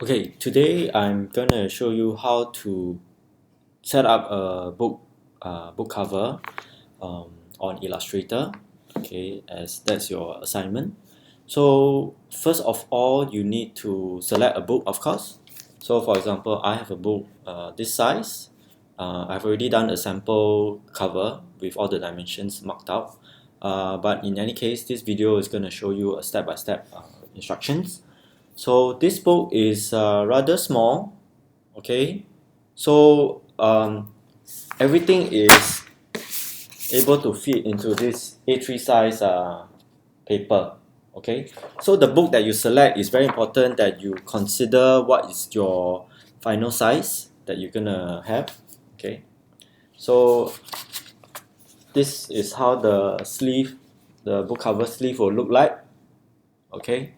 Okay, today I'm gonna show you how to set up a book cover on Illustrator. Okay, as that's your assignment. So first of all, you need to select a book, of course. So for example, I have a book this size. I've already done a sample cover with all the dimensions marked out. But in any case, this video is going to show you a step-by-step instructions. So this book is rather small, okay? So everything is able to fit into this A3 size paper, okay? So the book that you select is very important that you consider what is your final size that you're gonna have, okay? So this is how the book cover sleeve will look like, okay?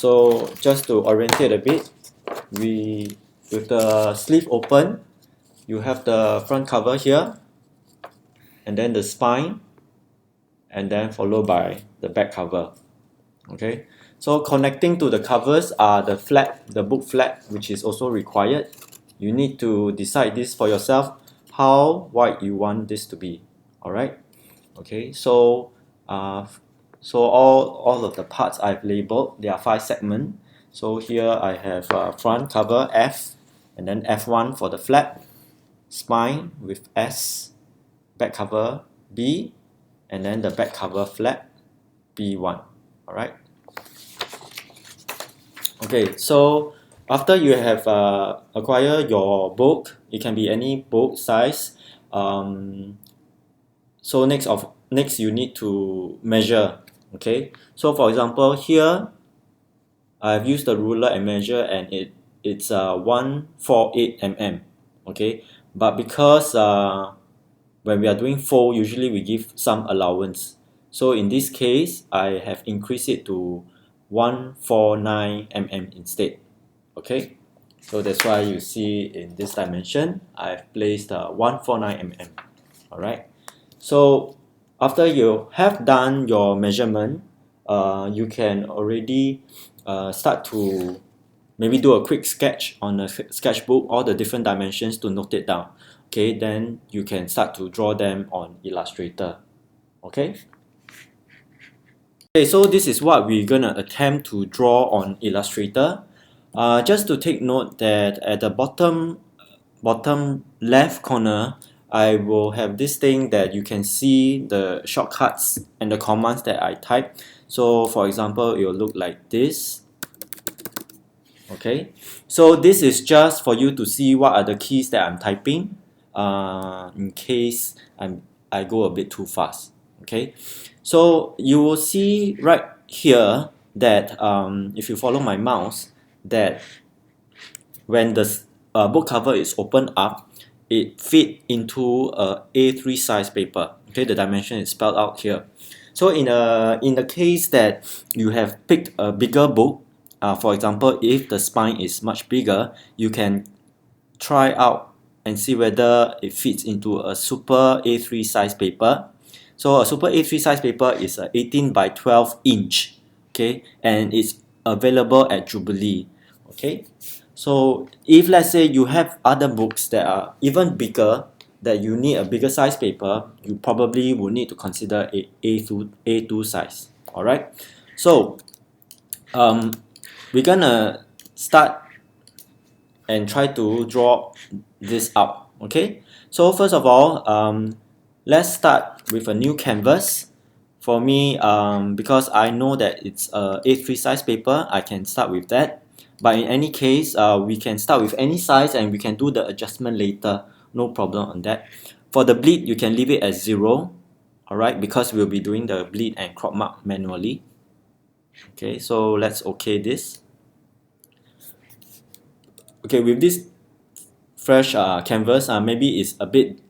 So just to orientate a bit, with the sleeve open, you have the front cover here, and then the spine, and then followed by the back cover. Okay, so connecting to the covers are the book flap, which is also required. You need to decide this for yourself, how wide you want this to be. All right. Okay, so all of the parts I've labeled, there are 5 segments. So here I have front cover F, and then F1 for the flap, spine with S, back cover B, and then the back cover flap B1. All right. Okay, so after you have acquired your book, it can be any book size. So next you need to measure. Okay, so for example here I've used the ruler and measure, and it's 148 mm. Okay, but because when we are doing fold, usually we give some allowance. So in this case, I have increased it to 149 mm instead. Okay, so that's why you see in this dimension I've placed 149 mm. All right, so after you have done your measurement, you can already start to maybe do a quick sketch on a sketchbook, all the different dimensions to note it down. Okay, then you can start to draw them on Illustrator. Okay. Okay, so this is what we're gonna attempt to draw on Illustrator. Just to take note that at the bottom left corner, I will have this thing that you can see the shortcuts and the commands that I type. So for example, it will look like this. Okay, so this is just for you to see what are the keys that I'm typing in case I go a bit too fast. Okay, so you will see right here that if you follow my mouse, that when the book cover is opened up, it fit into a A3 size paper. Okay, the dimension is spelled out here. So in the case that you have picked a bigger book, for example, if the spine is much bigger, you can try out and see whether it fits into a super A3 size paper. So a super A3 size paper is a 18 by 12 inch, okay, and it's available at Jubilee. Okay, so if let's say you have other books that are even bigger, that you need a bigger size paper, you probably will need to consider A2 size. All right, so we're gonna start and try to draw this out. Okay, so first of all, let's start with a new canvas. For me, because I know that it's a A3 size paper, I can start with that. But in any case, we can start with any size and we can do the adjustment later. No problem on that. For the bleed, you can leave it at 0. Alright, because we'll be doing the bleed and crop mark manually. Okay, so let's OK this. Okay, with this fresh canvas, maybe it's a bit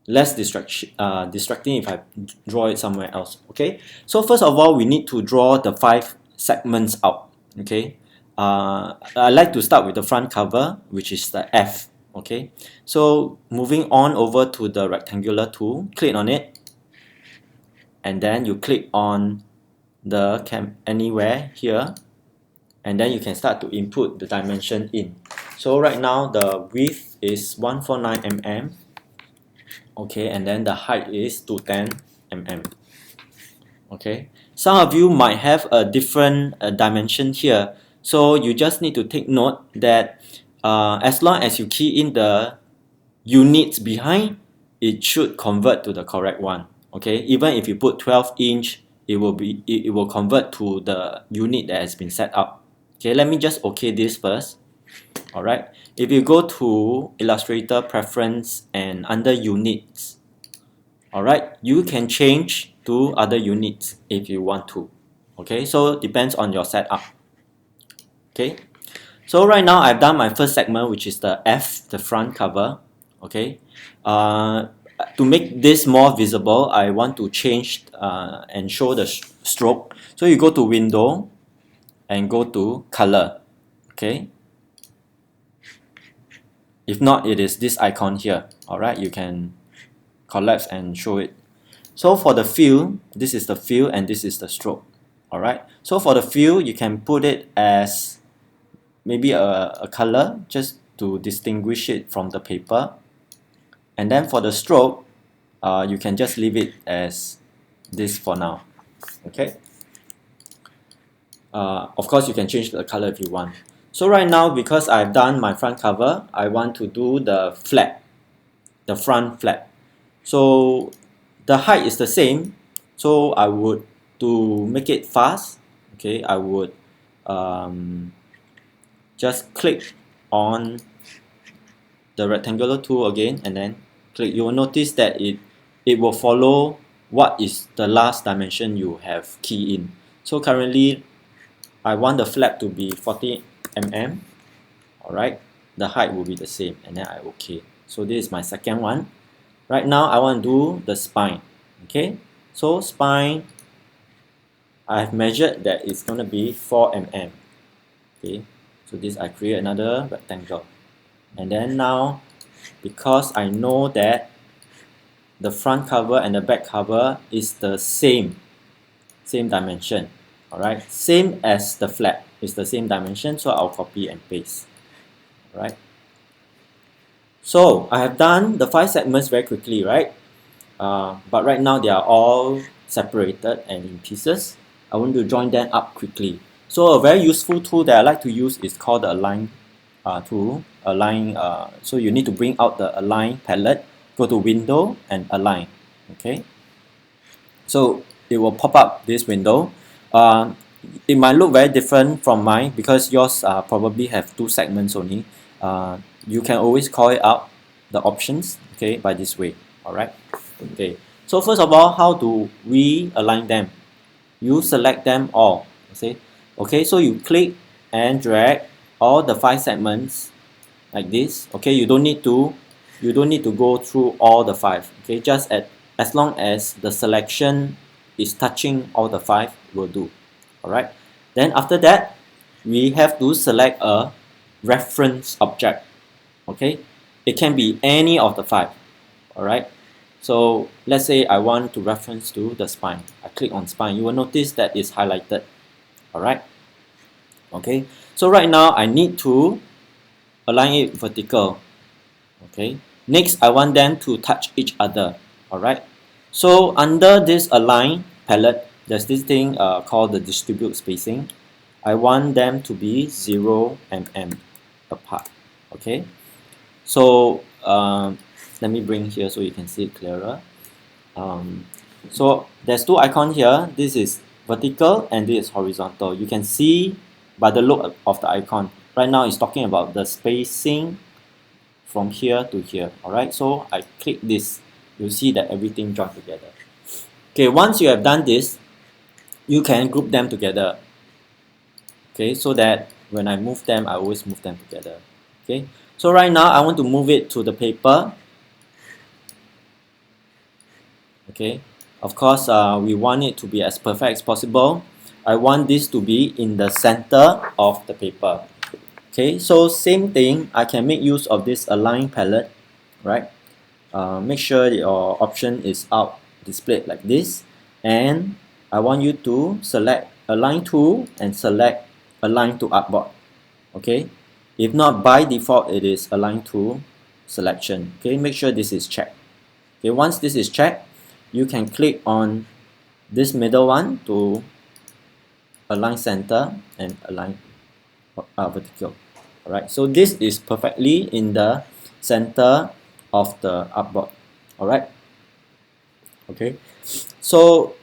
less distracting if I draw it somewhere else. Okay, so first of all, we need to draw the 5 segments out. Okay, I like to start with the front cover, which is the F. Okay, so moving on over to the rectangular tool, click on it, and then you click on the anywhere here, and then you can start to input the dimension in. So right now the width is 149 mm, okay, and then the height is 210 mm. Okay, some of you might have a different dimension here, so you just need to take note that as long as you key in the units behind, it should convert to the correct one. Okay, even if you put 12-inch, it will convert to the unit that has been set up. Okay, let me just okay this first. All right, if you go to Illustrator preference and under units, all right, you can change to other units if you want to. Okay, so depends on your setup. Okay, so right now I've done my first segment, which is the F, the front cover. Okay, to make this more visible, I want to change and show the stroke. So you go to window and go to color. Okay, if not, it is this icon here. All right, you can collapse and show it. So for the fill, this is the fill and this is the stroke. All right, so for the fill, you can put it as maybe a color just to distinguish it from the paper. And then for the stroke, you can just leave it as this for now. Okay. Of course, you can change the color if you want. So right now, because I've done my front cover, I want to do the flap, the front flap. So the height is the same. So I would, to make it fast, okay, I would just click on the rectangular tool again and then click. You will notice that it will follow what is the last dimension you have key in. So currently I want the flap to be 40 mm. Alright, the height will be the same and then I OK. So this is my second one. Right now I want to do the spine. Okay, so spine, I have measured that it's going to be 4 mm. Okay, so this I create another rectangle. And then now, because I know that the front cover and the back cover is the same dimension, all right, same as the flap is the same dimension, so I'll copy and paste. All right, so I have done the 5 segments very quickly, right? But right now they are all separated and in pieces. I want to join them up quickly. So a very useful tool that I like to use is called the align tool. Align. So you need to bring out the align palette, go to window and align. Okay. So it will pop up this window. It might look very different from mine because yours probably have 2 segments only. You can always call it out the options, okay, by this way. All right. Okay. So first of all, how do we align them? You select them all. Okay. So you click and drag all the 5 segments like this. Okay. You don't need to go through all the 5. Okay. Just as long as the selection is touching all the 5 will do. All right. Then after that, we have to select a reference object. Okay. It can be any of the 5. All right. So let's say I want to reference to the spine. I click on spine. You will notice that it's highlighted. All right. Okay. So right now I need to align it vertical. Okay. Next, I want them to touch each other. All right. So under this align palette, there's this thing called the distribute spacing. I want them to be 0 mm apart. Okay. So let me bring here so you can see it clearer. So there's 2 icons here. This is vertical and this is horizontal. You can see by the look of the icon. Right now it's talking about the spacing from here to here. Alright, so I click this. You'll see that everything joined together. Okay, once you have done this, you can group them together. Okay, so that when I move them, I always move them together. Okay, so right now I want to move it to the paper. Okay, of course we want it to be as perfect as possible. I want this to be in the center of the paper. Okay, so same thing, I can make use of this align palette, right? Make sure your option is out displayed like this, and I want you to select align tool and select align to artboard. Okay, if not, by default it is aligned to selection. Okay, make sure this is checked. Okay, once this is checked, you can click on this middle one to align center and align vertical. Alright, so this is perfectly in the center of the artboard. Alright, okay, so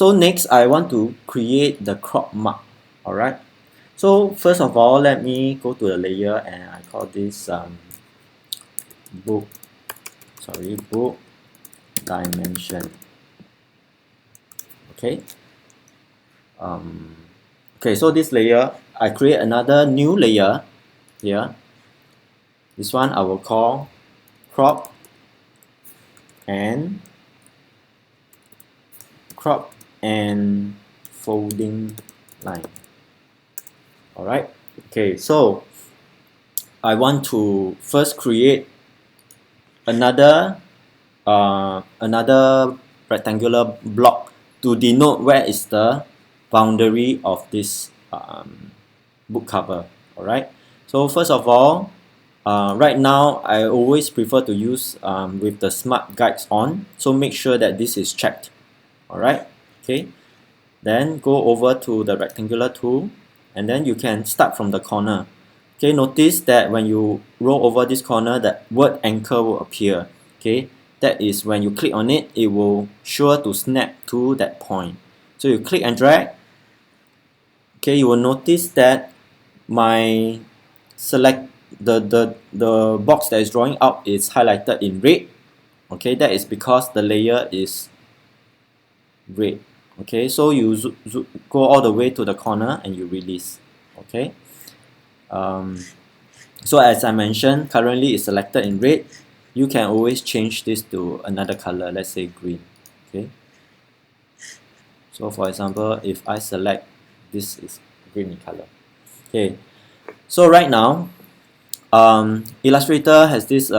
next I want to create the crop mark. Alright, so first of all, let me go to the layer and I call this book dimension. Okay, okay, so this layer, I create another new layer here. This one I will call crop and folding line. Alright, okay, so I want to first create another rectangular block to denote where is the boundary of this book cover. Alright, so first of all, right now I always prefer to use with the smart guides on, so make sure that this is checked. Alright, okay, then go over to the rectangular tool and then you can start from the corner. Okay, notice that when you roll over this corner, the word anchor will appear. Okay, that is when you click on it, it will sure to snap to that point. So you click and drag. Okay, you will notice that my the box that is drawing out is highlighted in red. Okay, that is because the layer is red. Okay, so you go all the way to the corner and you release. Okay, so as I mentioned, currently it's selected in red. You can always change this to another color, let's say green. Okay, so for example, if I select this is green in color. Okay, so right now Illustrator has this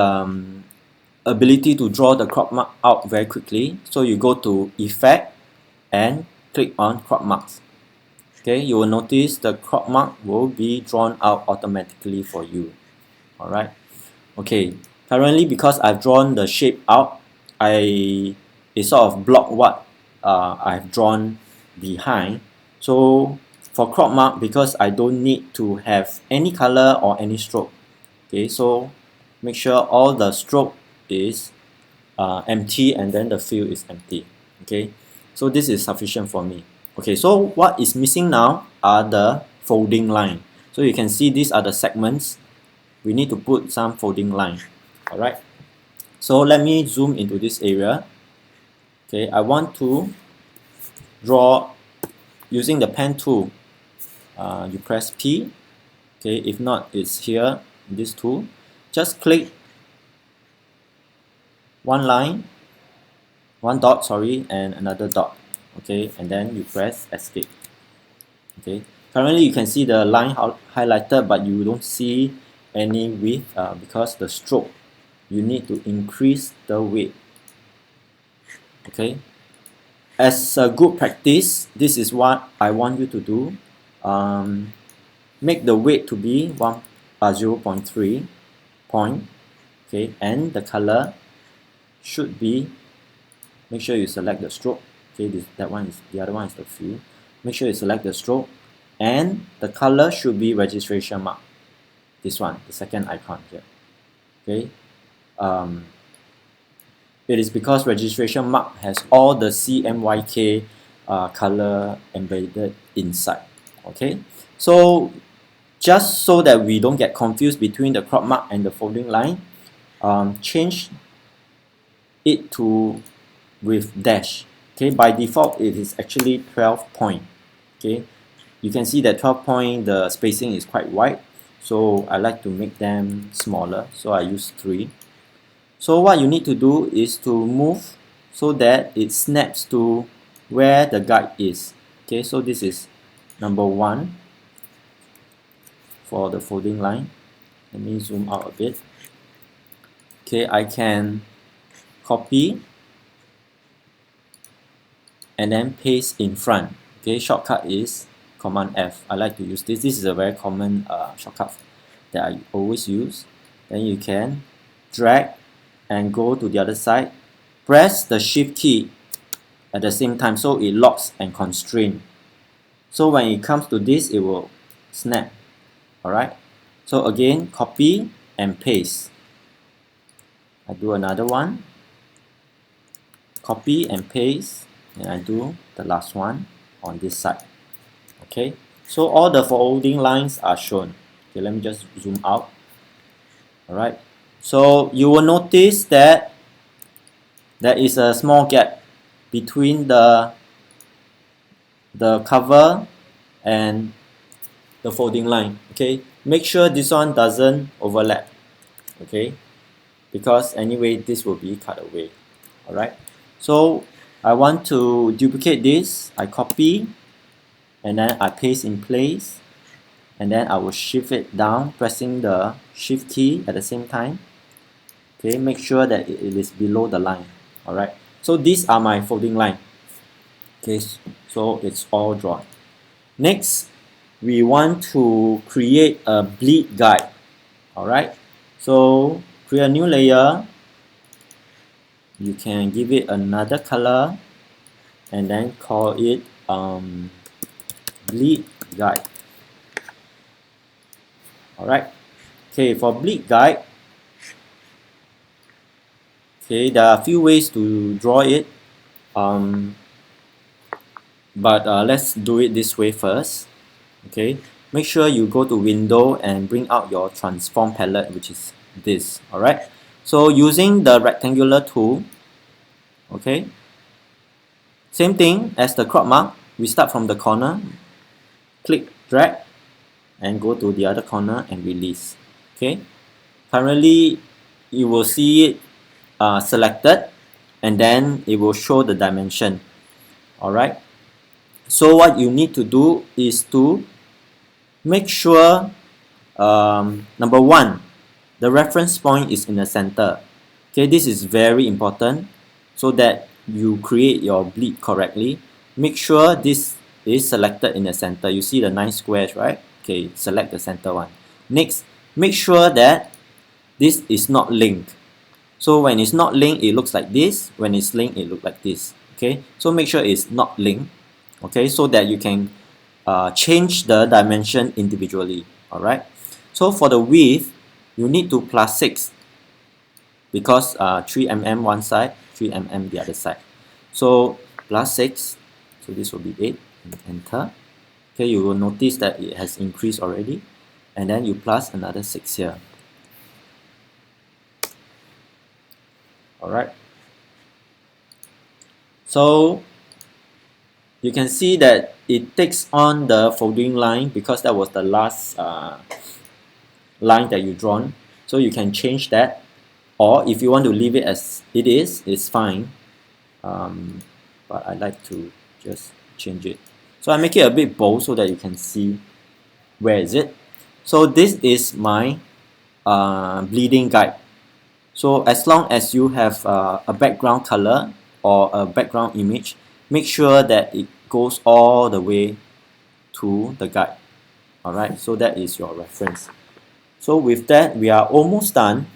ability to draw the crop mark out very quickly. So you go to Effect and click on crop marks. Okay, you will notice the crop mark will be drawn out automatically for you. Alright, okay, currently because I've drawn the shape out, it sort of block what I've drawn behind. So for crop mark, because I don't need to have any color or any stroke. Okay, so make sure all the stroke is empty and then the fill is empty. Okay, so this is sufficient for me. Okay, so what is missing now are the folding line. So you can see these are the segments. We need to put some folding line. Alright, so let me zoom into this area. Okay, I want to draw using the pen tool. You press P. Okay, if not, it's here, this tool. Just click one line, one dot, sorry, and another dot. Okay, and then you press escape. Okay, currently you can see the line highlighted, but you don't see any width because the stroke, you need to increase the width. Okay, as a good practice, this is what I want you to do. Make the weight to be 0.3 point. Okay, and the color should be, make sure you select the stroke. Okay, the other one is the fill. Make sure you select the stroke and the color should be registration mark. This one, the second icon here. Okay, it is because registration mark has all the CMYK color embedded inside. Okay, so just so that we don't get confused between the crop mark and the folding line, change it to with dash. Okay, by default it is actually 12 point. Okay, you can see that 12 point, the spacing is quite wide, so I like to make them smaller, so I use 3. So what you need to do is to move so that it snaps to where the guide is. Okay, so this is number 1 for the folding line. Let me zoom out a bit. Okay, I can copy and then paste in front. Okay, shortcut is Command F. I like to use this. This is a very common shortcut that I always use. Then you can drag and go to the other side. Press the Shift key at the same time so it locks and constrains. So when it comes to this, it will snap. Alright. So again, copy and paste. I do another one. Copy and paste. And I do the last one on this side. Okay. So all the folding lines are shown. Okay, let me just zoom out. Alright. So you will notice that there is a small gap between the cover and the folding line. Okay, make sure this one doesn't overlap. Okay, because anyway this will be cut away. Alright, so I want to duplicate this. I copy and then I paste in place, and then I will shift it down, pressing the shift key at the same time. Okay, make sure that it is below the line. Alright, so these are my folding line. Okay, so it's all drawn. Next, we want to create a bleed guide. Alright, so create a new layer. You can give it another color and then call it bleed guide. Alright, okay, for bleed guide, okay, there are a few ways to draw it, but let's do it this way first. Okay, make sure you go to window and bring out your transform palette, which is this. Alright, so using the rectangular tool, okay, same thing as the crop mark, we start from the corner, click drag and go to the other corner and release. Okay, currently you will see it selected, and then it will show the dimension. Alright, so what you need to do is to make sure number one, the reference point is in the center. Okay, this is very important so that you create your bleed correctly. Make sure this is selected in the center. You see the 9 squares, right? Okay, select the center one. Next, make sure that this is not linked. So when it's not linked, it looks like this. When it's linked, it looks like this. Okay, so make sure it's not linked. Okay, so that you can change the dimension individually. Alright, so for the width, you need to plus 6 because 3 mm one side, 3 mm the other side. So plus 6, so this will be 8, and enter. Okay, you will notice that it has increased already, and then you plus another 6 here. Alright, so you can see that it takes on the folding line because that was the last line that you drawn. So you can change that, or if you want to leave it as it is, it's fine, but I like to just change it. So I make it a bit bold so that you can see where is it. So this is my bleeding guide. So as long as you have a background color or a background image, make sure that it goes all the way to the guide. Alright, so that is your reference. So with that, we are almost done.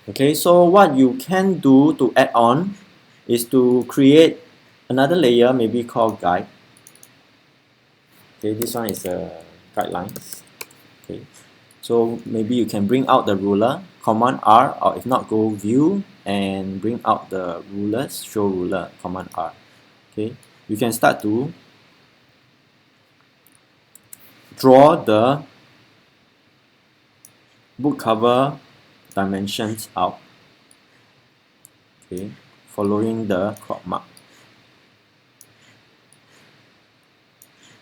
Okay, so what you can do to add on is to create another layer, maybe called guide. Okay, this one is guidelines. Okay, so maybe you can bring out the ruler, Command R, or if not, go View and bring out the rulers, Show Ruler, Command R. Okay, you can start to draw the book cover dimensions out. Okay, following the crop mark.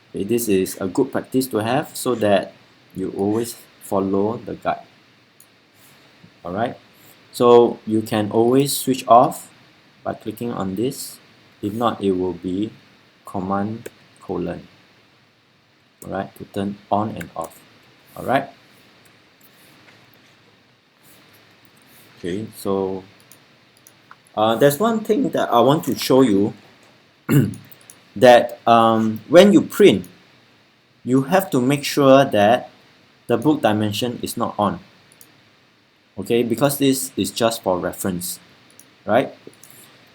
Okay, this is a good practice to have so that you always follow the guide. Alright, so you can always switch off by clicking on this. If not, it will be Command colon. Alright, to turn on and off. Alright. Okay, so there's one thing that I want to show you that when you print, you have to make sure that the book dimension is not on, okay, because this is just for reference, right?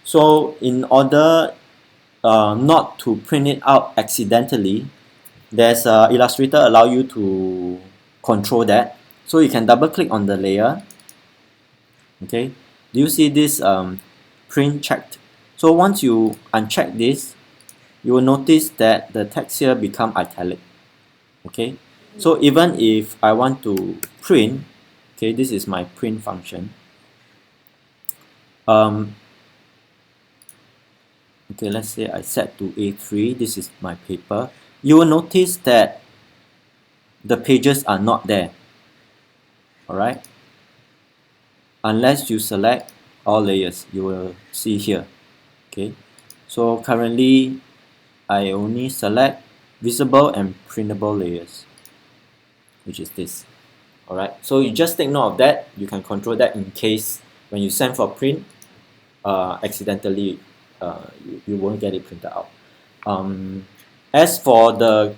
So in order not to print it out accidentally, there's Illustrator allow you to control that. So you can double click on the layer, okay. Do you see this print checked? So once you uncheck this, you will notice that the text here become italic, okay. So even if I want to print, okay, this is my print function. Okay, let's say I set to A3, this is my paper. You will notice that the pages are not there, alright, unless you select all layers. You will see here, okay. So currently I only select visible and printable layers, which is this, alright. So you just take note of that. You can control that in case when you send for print, accidentally you won't get it printed out. As for the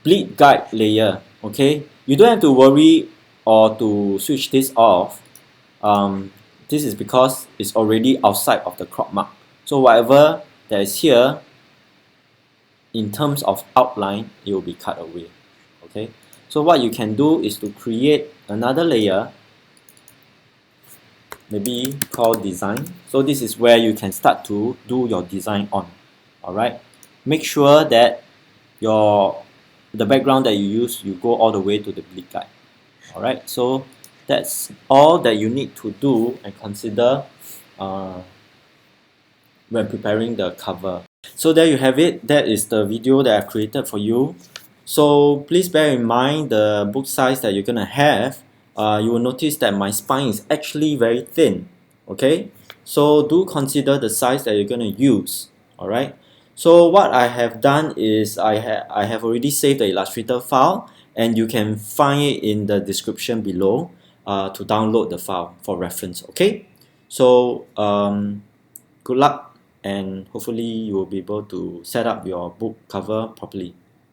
bleed guide layer, okay, you don't have to worry or to switch this off. This is because it's already outside of the crop mark. So whatever that is here, in terms of outline, it will be cut away, okay. So what you can do is to create another layer, maybe called design. So this is where you can start to do your design on, alright. Make sure that the background that you use, you go all the way to the bleed guide, alright. So that's all that you need to do and consider when preparing the cover. So there you have it. That is the video that I've created for you. So please bear in mind the book size that you're gonna have. You will notice that my spine is actually very thin, okay. So do consider the size that you're gonna use, alright. So what I have done is I have already saved the Illustrator file, and you can find it in the description below to download the file for reference, okay. So good luck, and hopefully you will be able to set up your book cover properly.